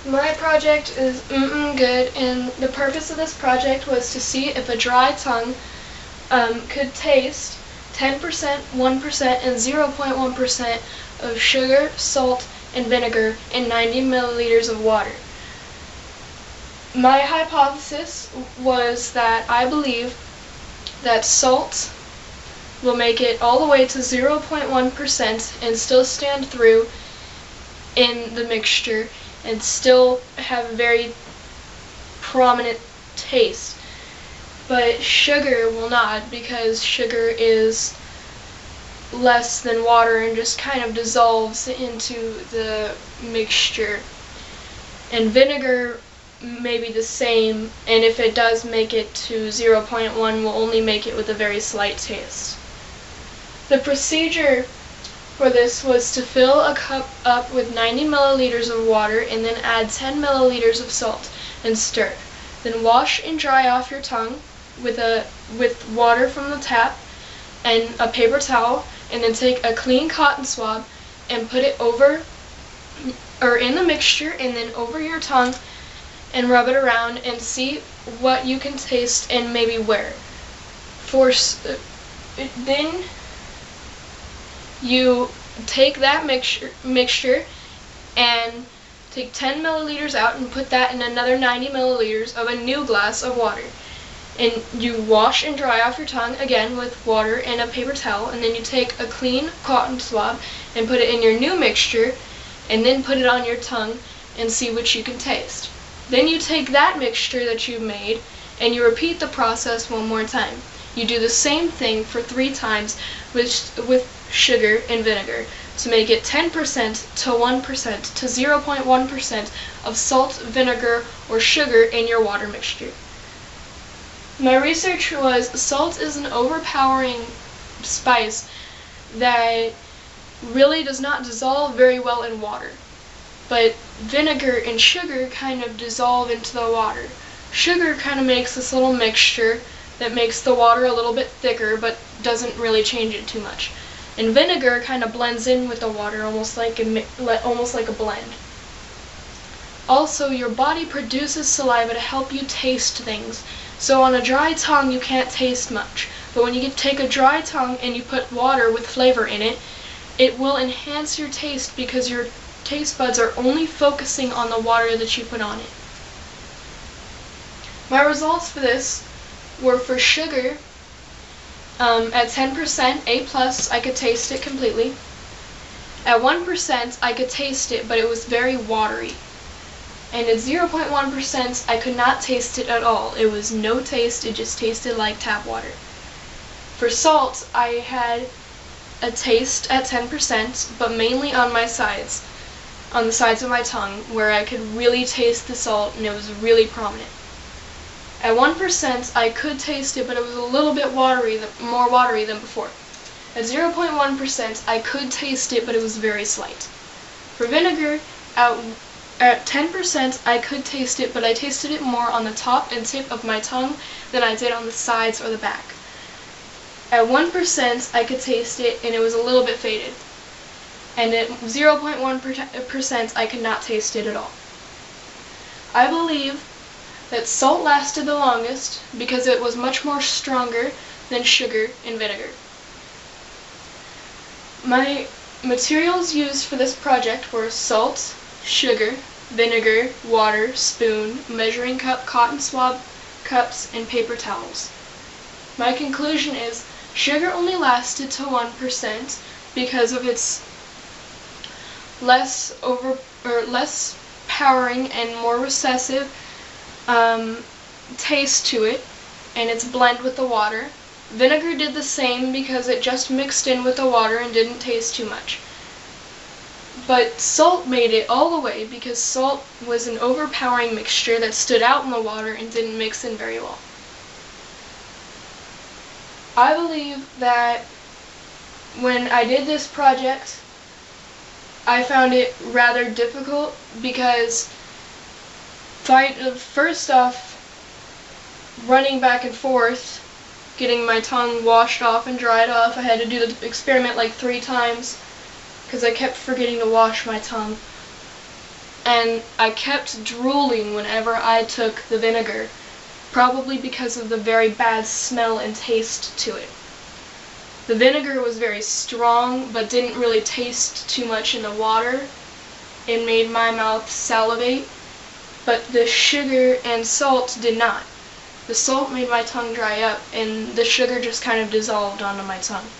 My project is good, and the purpose of this project was to see if a dry tongue could taste 10%, 1%, and 0.1% of sugar, salt, and vinegar in 90 milliliters of water. My hypothesis was that I believe that salt will make it all the way to 0.1% and still stand through in the mixture and still have a very prominent taste. But sugar will not, because sugar is less than water and just kind of dissolves into the mixture. And vinegar may be the same, and if it does make it to 0.1, will only make it with a very slight taste. The procedure for this was to fill a cup up with 90 milliliters of water and then add 10 milliliters of salt and stir. Then wash and dry off your tongue with water from the tap and a paper towel, and then take a clean cotton swab and put it in the mixture and then over your tongue and rub it around and see what you can taste and maybe where. Then you take that mixture and take 10 milliliters out and put that in another 90 milliliters of a new glass of water. And you wash and dry off your tongue again with water and a paper towel, and then you take a clean cotton swab and put it in your new mixture and then put it on your tongue and see what you can taste. Then you take that mixture that you made and you repeat the process one more time. You do the same thing for 3 times with sugar and vinegar to make it 10% to 1% to 0.1% of salt, vinegar, or sugar in your water mixture. My research was salt is an overpowering spice that really does not dissolve very well in water, but vinegar and sugar kind of dissolve into the water. Sugar kind of makes this little mixture that makes the water a little bit thicker but doesn't really change it too much. And vinegar kind of blends in with the water almost like a blend. Also, your body produces saliva to help you taste things. So on a dry tongue you can't taste much. But when you take a dry tongue and you put water with flavor in it, it will enhance your taste because your taste buds are only focusing on the water that you put on it. My results for this were for sugar. At 10%, A+, I could taste it completely. At 1%, I could taste it, but it was very watery. And at 0.1%, I could not taste it at all. It was no taste, it just tasted like tap water. For salt, I had a taste at 10%, but mainly on my sides, on the sides of my tongue, where I could really taste the salt and it was really prominent. At 1%, I could taste it, but it was a little bit more watery than before. At 0.1%, I could taste it, but it was very slight. For vinegar, at 10%, I could taste it, but I tasted it more on the top and tip of my tongue than I did on the sides or the back. At 1%, I could taste it, and it was a little bit faded. And at 0.1%, I could not taste it at all. I believe that salt lasted the longest because it was much more stronger than sugar and vinegar. My materials used for this project were salt, sugar, vinegar, water, spoon, measuring cup, cotton swab cups, and paper towels. My conclusion is sugar only lasted to 1% because of its less powering and more recessive taste to it, and its blend with the water. Vinegar did the same because it just mixed in with the water and didn't taste too much. But salt made it all the way because salt was an overpowering mixture that stood out in the water and didn't mix in very well. I believe that when I did this project, I found it rather difficult because first off, running back and forth, getting my tongue washed off and dried off, I had to do the experiment like 3 times because I kept forgetting to wash my tongue. and I kept drooling whenever I took the vinegar, probably because of the very bad smell and taste to it. The vinegar was very strong, but didn't really taste too much in the water. It made my mouth salivate, but the sugar and salt did not. The salt made my tongue dry up, and the sugar just kind of dissolved onto my tongue.